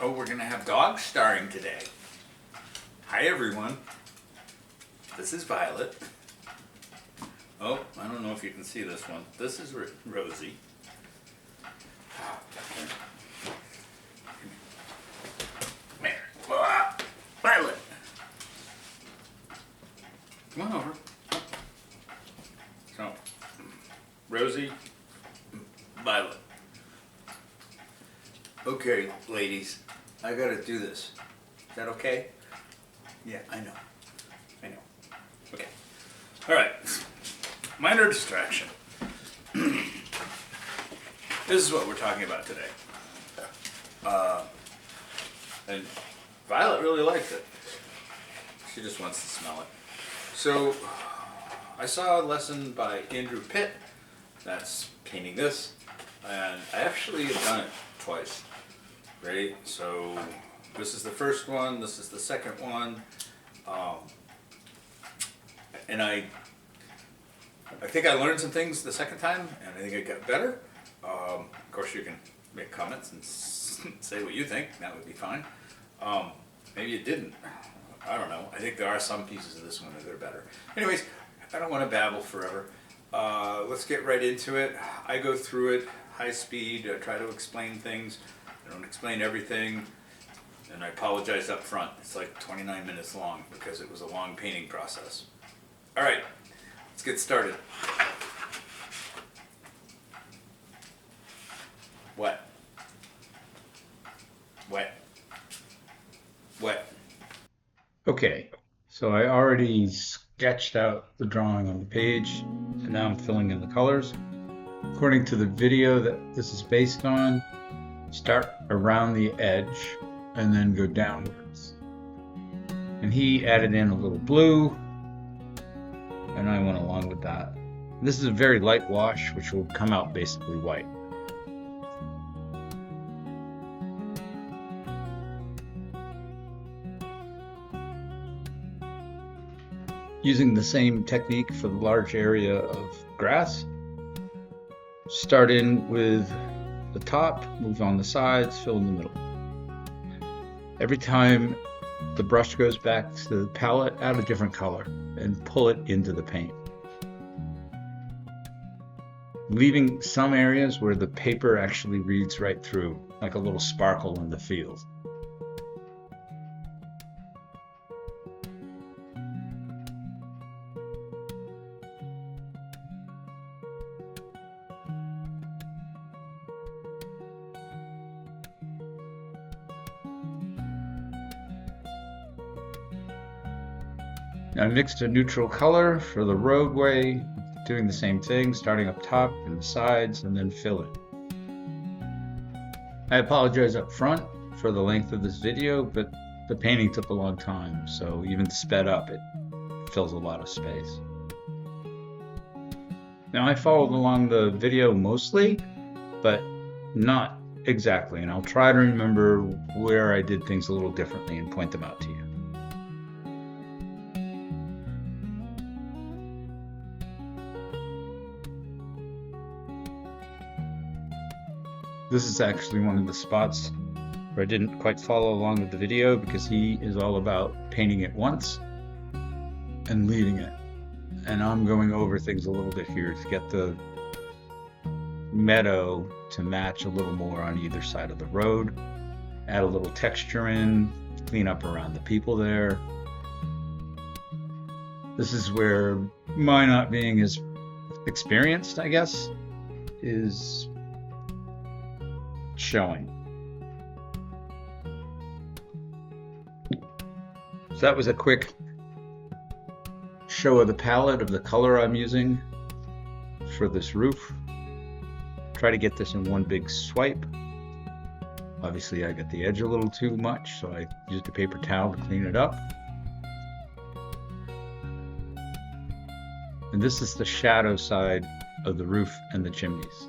Oh, we're gonna have dogs starring today. Hi everyone. This is Violet. Oh, I don't know if you can see this one. This is Rosie. Come here. Violet. Come on over. So, Rosie, Violet. Okay, ladies, I gotta do this. Is that okay? Yeah, I know. Okay. All right. Minor distraction. This is what we're talking about today. And Violet really likes it. She just wants to smell it. So, I saw a lesson by Andrew Pitt that's painting this, and I actually have done it twice. Right? So, this is the first one, this is the second one, and I think I learned some things the second time, and I think it got better. Of course, you can make comments and say what you think. That would be fine. Maybe it didn't. I don't know. I think there are some pieces of this one that are better. Anyways, I don't want to babble forever. Let's get right into it. I go through it high speed. I try to explain things. I don't explain everything. And I apologize up front. It's like 29 minutes long because it was a long painting process. All right, let's get started. Wet. Wet. Wet. Okay, so I already sketched out the drawing on the page, and now I'm filling in the colors. According to the video that this is based on, start around the edge and then go downwards. And he added in a little blue, and I went along with that. This is a very light wash, which will come out basically white. Using the same technique for the large area of grass. Start in with the top, move on the sides, fill in the middle. Every time the brush goes back to the palette, add a different color and pull it into the paint. Leaving some areas where the paper actually reads right through, like a little sparkle in the field. I mixed a neutral color for the roadway, doing the same thing, starting up top and the sides, and then fill it. I apologize up front for the length of this video, but the painting took a long time, so even sped up, it fills a lot of space. Now I followed along the video mostly, but not exactly, and I'll try to remember where I did things a little differently and point them out to you. This is actually one of the spots where I didn't quite follow along with the video because he is all about painting it once and leaving it. And I'm going over things a little bit here to get the meadow to match a little more on either side of the road. Add a little texture in, clean up around the people there. This is where my not being as experienced, I guess, is showing. So that was a quick show of the palette of the color I'm using for this roof. Try to get this in one big swipe. Obviously I got the edge a little too much, so I used a paper towel to clean it up. And this is the shadow side of the roof and the chimneys.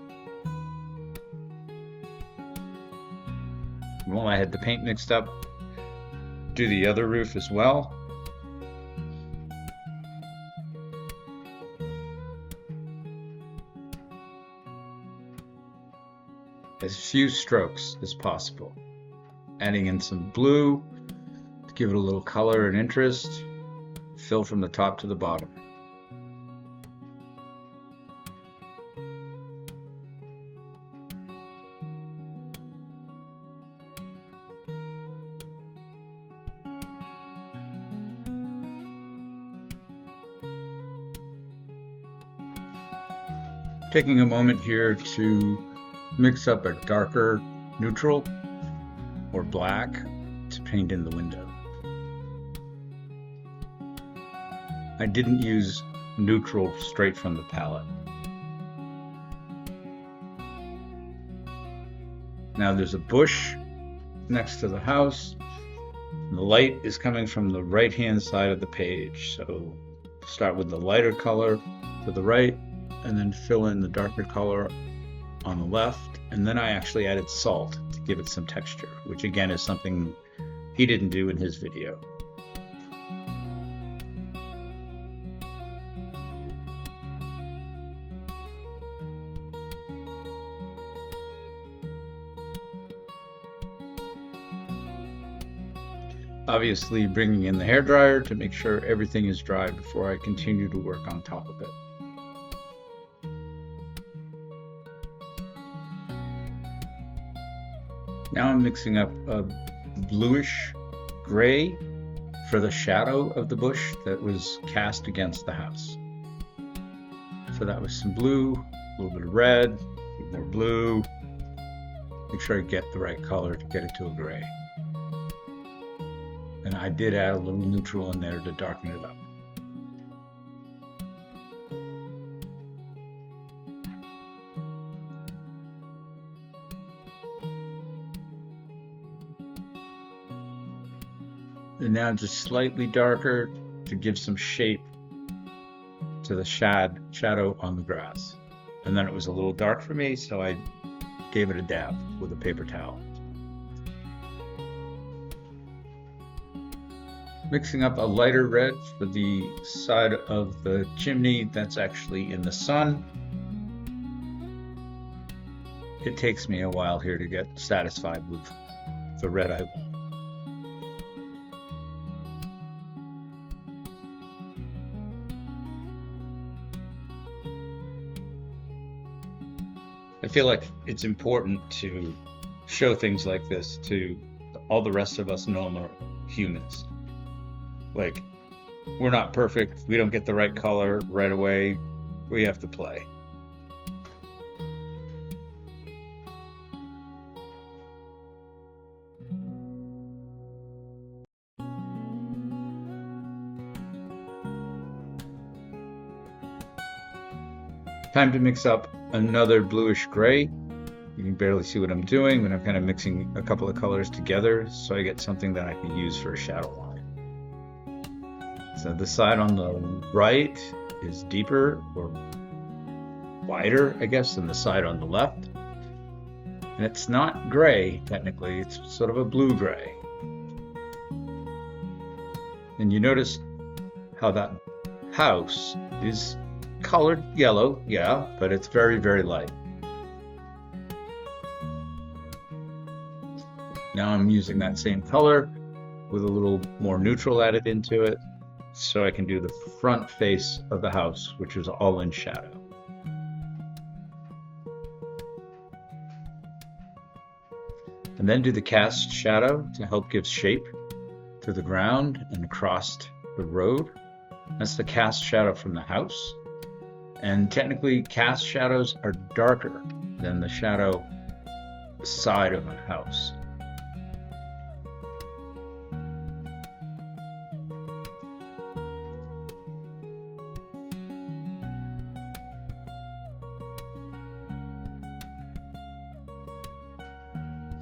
Well, I had the paint mixed up, do the other roof as well. As few strokes as possible. adding in some blue to give it a little color and interest. Fill from the top to the bottom. Taking a moment here to mix up a darker neutral or black to paint in the window. I didn't use neutral straight from the palette. Now there's a bush next to the house. The light is coming from the right-hand side of the page. So start with the lighter color to the right, and then fill in the darker color on the left. And then I actually added salt to give it some texture, which again is something he didn't do in his video. Obviously bringing in the hairdryer to make sure everything is dry before I continue to work on top of it. Now I'm mixing up a bluish gray for the shadow of the bush that was cast against the house. So that was some blue, a little bit of red, a little more blue. Make sure I get the right color to get it to a gray. And I did add a little neutral in there to darken it up. And now just slightly darker to give some shape to the shadow on the grass. And then it was a little dark for me, so I gave it a dab with a paper towel. Mixing up a lighter red for the side of the chimney that's actually in the sun. It takes me a while here to get satisfied with the red I want. I feel like it's important to show things like this to all the rest of us normal humans. Like, we're not perfect. We don't get the right color right away. We have to play. Time to mix up another bluish gray. You can barely see what I'm doing, but I'm kind of mixing a couple of colors together so I get something that I can use for a shadow line. So the side on the right is deeper or wider, I guess, than the side on the left. And it's not gray, technically, it's sort of a blue gray. And you notice how that house is colored yellow, yeah, but it's very, very light. Now I'm using that same color with a little more neutral added into it, so I can do the front face of the house, which is all in shadow. And then do the cast shadow to help give shape to the ground and across the road. That's the cast shadow from the house. And technically, cast shadows are darker than the shadow side of a house.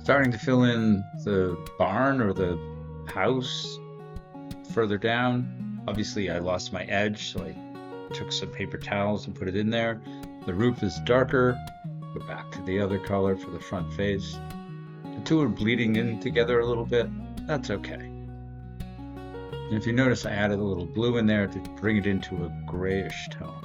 Starting to fill in the barn or the house further down. Obviously, I lost my edge, so I took some paper towels and put it in there. The roof is darker. Go back to the other color for the front face. The two are bleeding in together a little bit. That's okay. And if you notice, I added a little blue in there to bring it into a grayish tone.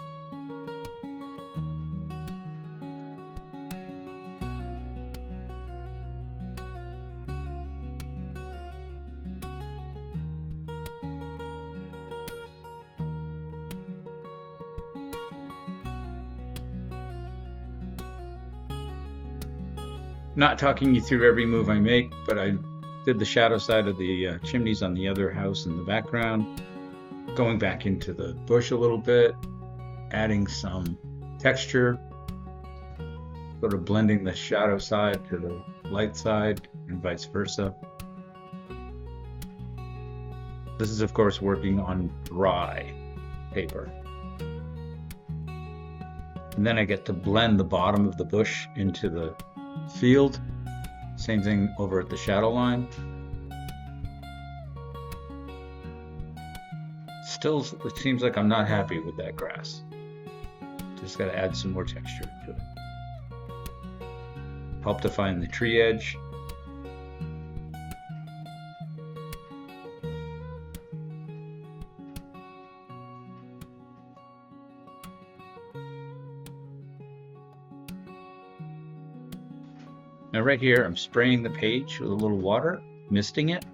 Not talking you through every move I make, but I did the shadow side of the chimneys on the other house in the background, going back into the bush a little bit, adding some texture, sort of blending the shadow side to the light side and vice versa. This is, of course, working on dry paper. And then I get to blend the bottom of the bush into the field. Same thing over at the shadow line. Still, it seems like I'm not happy with that grass. Just got to add some more texture to it. Help define the tree edge. Now right here, I'm spraying the page with a little water, misting it,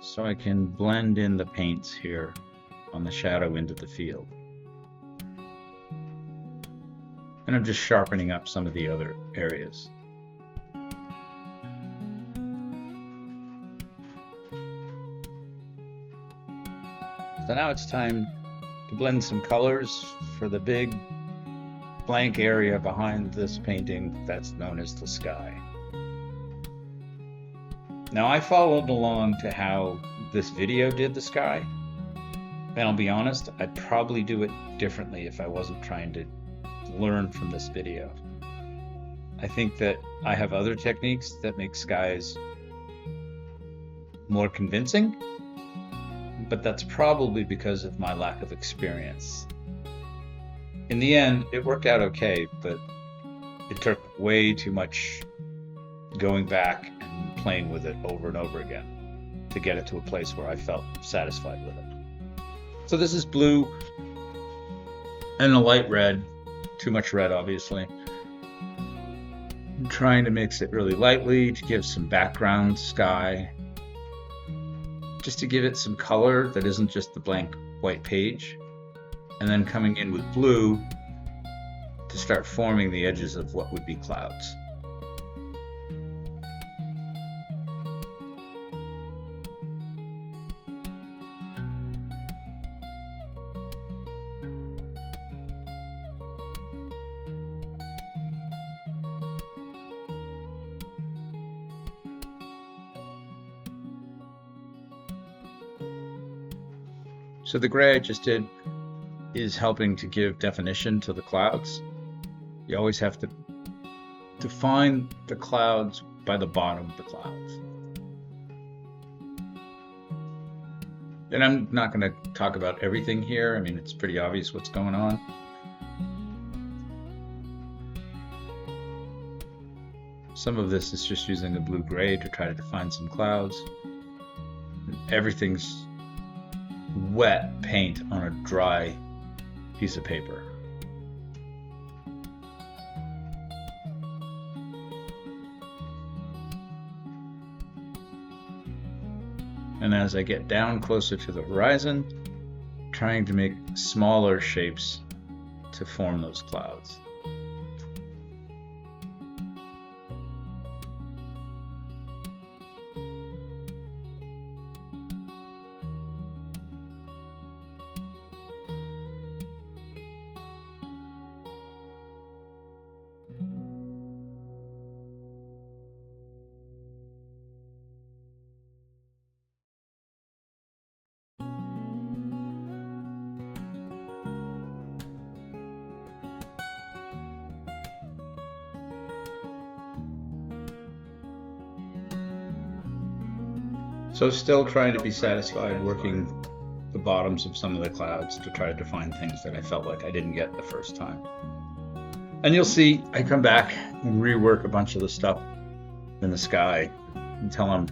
so I can blend in the paints here on the shadow into the field. And I'm just sharpening up some of the other areas. So now it's time to blend some colors for the big blank area behind this painting that's known as the sky. Now I followed along to how this video did the sky, and I'll be honest, I'd probably do it differently if I wasn't trying to learn from this video. I think that I have other techniques that make skies more convincing, but that's probably because of my lack of experience. In the end, it worked out okay, but it took way too much going back and playing with it over and over again to get it to a place where I felt satisfied with it. So this is blue and a light red, too much red obviously. I'm trying to mix it really lightly to give some background sky, just to give it some color that isn't just the blank white page, and then coming in with blue to start forming the edges of what would be clouds. So the gray I just did is helping to give definition to the clouds. You always have to define the clouds by the bottom of the clouds. And I'm not going to talk about everything here. I mean, it's pretty obvious what's going on. Some of this is just using a blue-gray to try to define some clouds. Everything's wet paint on a dry piece of paper. And as I get down closer to the horizon, trying to make smaller shapes to form those clouds. So still trying to be satisfied working the bottoms of some of the clouds to try to define things that I felt like I didn't get the first time. And you'll see I come back and rework a bunch of the stuff in the sky until I'm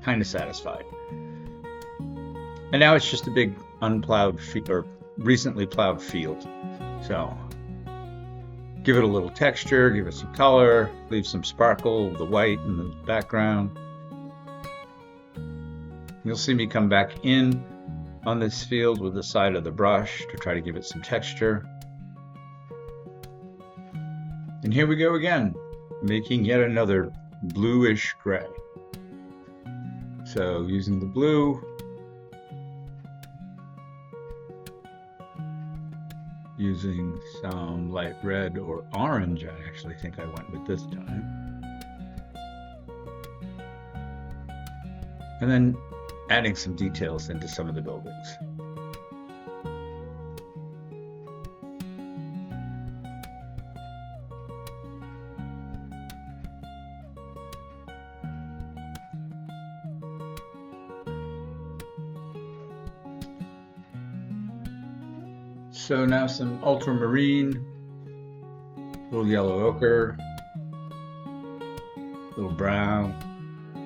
kind of satisfied. And now it's just a big unplowed or recently plowed field. So give it a little texture, give it some color, leave some sparkle, the white in the background. You'll see me come back in on this field with the side of the brush to try to give it some texture. And here we go again. making yet another bluish gray. So using the blue, using some light red or orange, I actually think I went with this time. And then adding some details into some of the buildings. So now some ultramarine, little yellow ochre, little brown.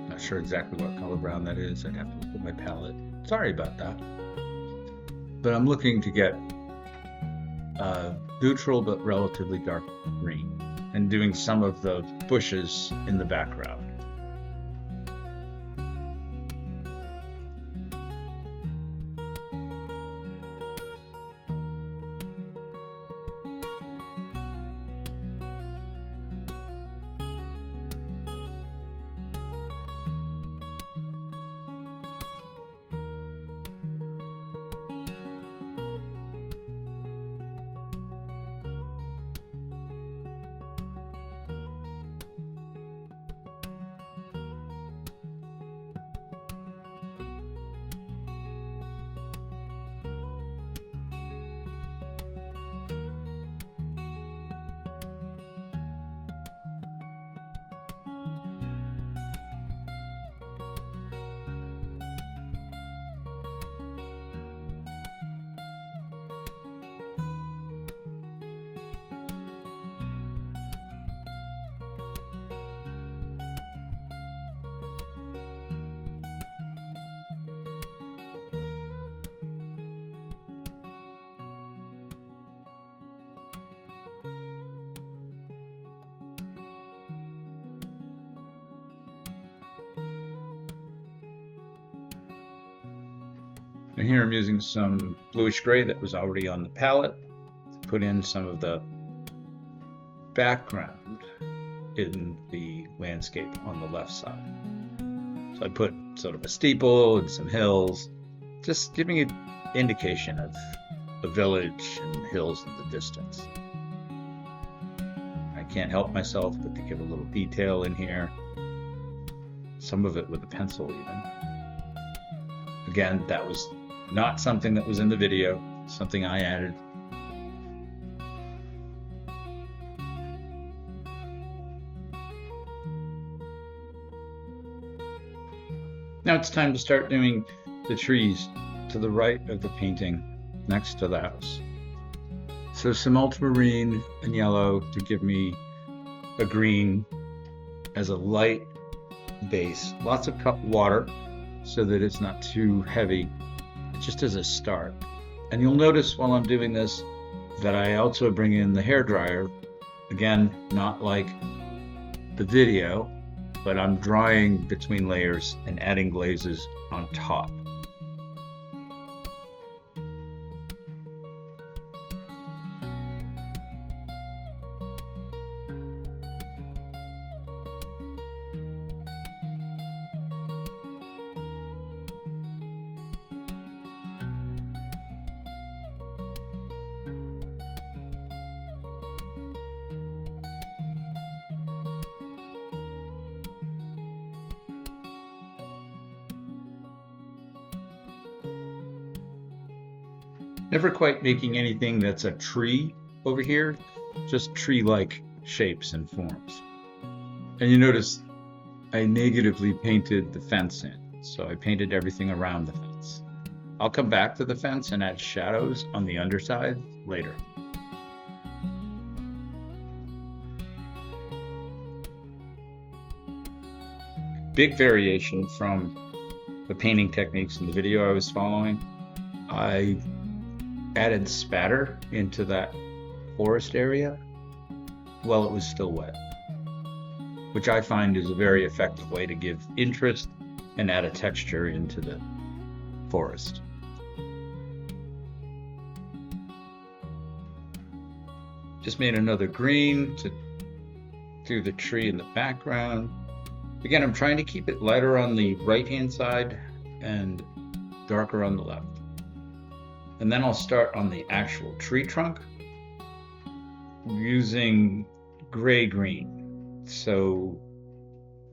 Not sure exactly what color brown that is. I'd have to look at my palette. Sorry about that. But I'm looking to get neutral but relatively dark green, and doing some of the bushes in the background. And here I'm using some bluish gray that was already on the palette to put in some of the background in the landscape on the left side. So I put sort of a steeple and some hills, just giving an indication of the village and the hills in the distance. I can't help myself but to give a little detail in here, some of it with a pencil even. Again, that was not something that was in the video, something I added. Now it's time to start doing the trees to the right of the painting next to the house. So some ultramarine and yellow to give me a green as a light base. Lots of water so that it's not too heavy, just as a start. And you'll notice while I'm doing this that I also bring in the hairdryer. Again, not like the video, but I'm drying between layers and adding glazes on top. Never quite making anything that's a tree over here, just tree-like shapes and forms. And you notice I negatively painted the fence in, so I painted everything around the fence. I'll come back to the fence and add shadows on the underside later. Big variation from the painting techniques in the video I was following. I added spatter into that forest area while it was still wet, which I find is a very effective way to give interest and add a texture into the forest. Just made another green to through the tree in the background. Again, I'm trying to keep it lighter on the right-hand side and darker on the left. And then I'll start on the actual tree trunk using gray-green. So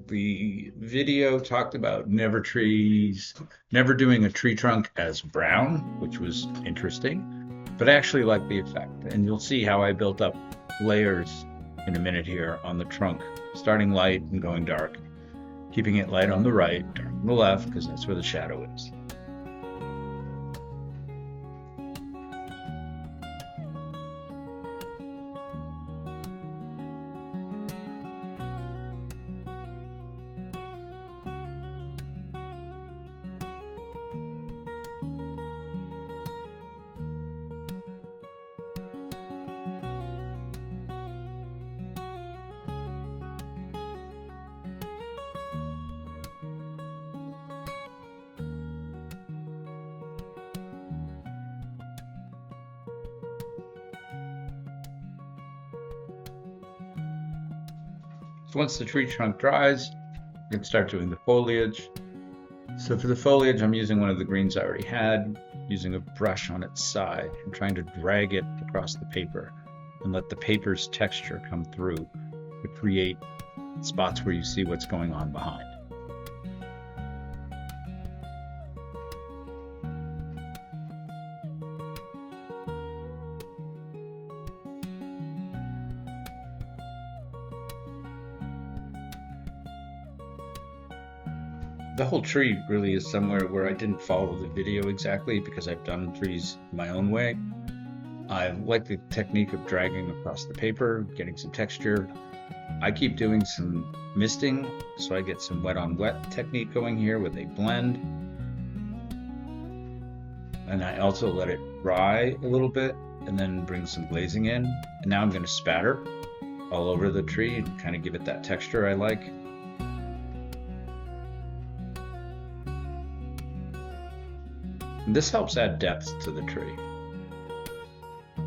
the video talked about never doing a tree trunk as brown, which was interesting, but I actually like the effect. And you'll see how I built up layers in a minute here on the trunk, starting light and going dark, keeping it light on the right, dark on the left, because that's where the shadow is. So once the tree trunk dries, you can start doing the foliage. So for the foliage, I'm using one of the greens I already had, using a brush on its side and trying to drag it across the paper and let the paper's texture come through to create spots where you see what's going on behind. The whole tree really is somewhere where I didn't follow the video exactly because I've done trees my own way. I like the technique of dragging across the paper, getting some texture. I keep doing some misting, so I get some wet on wet technique going here where they blend. And I also let it dry a little bit and then bring some glazing in. And now I'm going to spatter all over the tree and kind of give it that texture I like. And this helps add depth to the tree.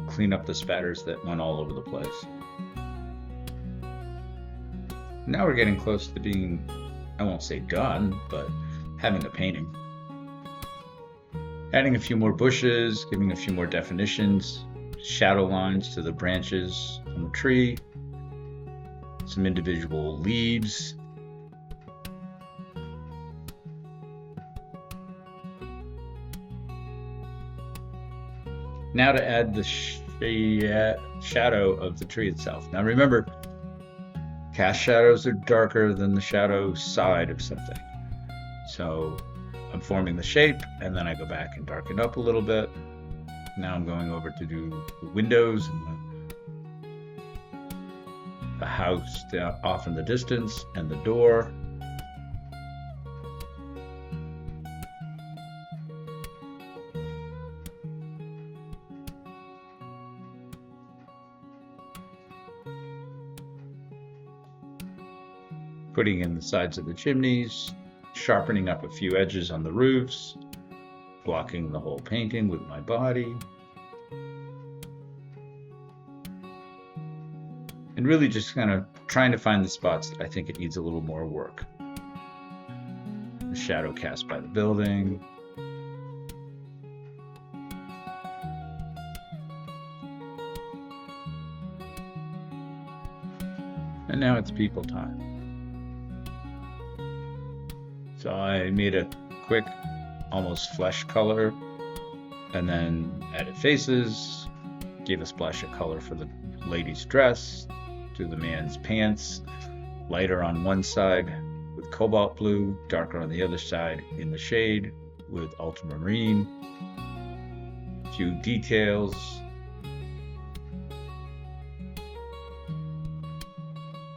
Clean up the spatters that went all over the place. Now we're getting close to being, I won't say done, but having a painting. Adding a few more bushes, giving a few more definitions, shadow lines to the branches on the tree, some individual leaves. Now to add the shadow of the tree itself. Now remember, cast shadows are darker than the shadow side of something. So I'm forming the shape and then I go back and darken up a little bit. Now I'm going over to do the windows and the house off in the distance and the door. Putting in the sides of the chimneys, sharpening up a few edges on the roofs, blocking the whole painting with my body. And really just kind of trying to find the spots that I think it needs a little more work. The shadow cast by the building. And now it's people time. So I made a quick, almost flesh color, and then added faces, gave a splash of color for the lady's dress, to the man's pants, lighter on one side with cobalt blue, darker on the other side in the shade with ultramarine, a few details.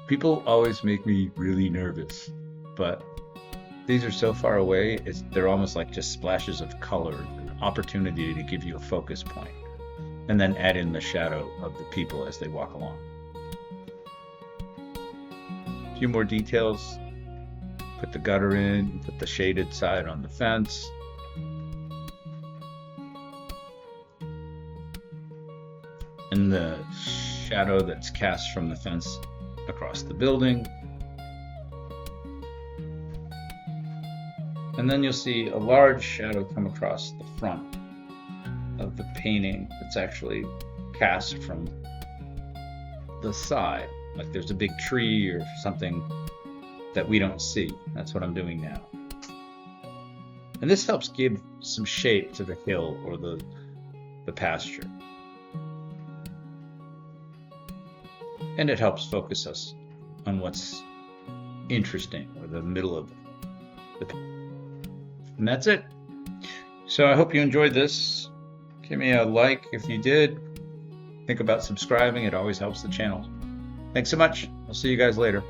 People always make me really nervous, but these are so far away, they're almost like just splashes of color, an opportunity to give you a focus point, and then add in the shadow of the people as they walk along. A few more details, put the gutter in, put the shaded side on the fence. And the shadow that's cast from the fence across the building. And then you'll see a large shadow come across the front of the painting that's actually cast from the side. Like there's a big tree or something that we don't see. That's what I'm doing now. And this helps give some shape to the hill or the pasture. And it helps focus us on what's interesting, or the middle of the picture. And that's it. So I hope you enjoyed this. Give me a like if you did. Think about subscribing. It always helps the channel. Thanks so much. I'll see you guys later.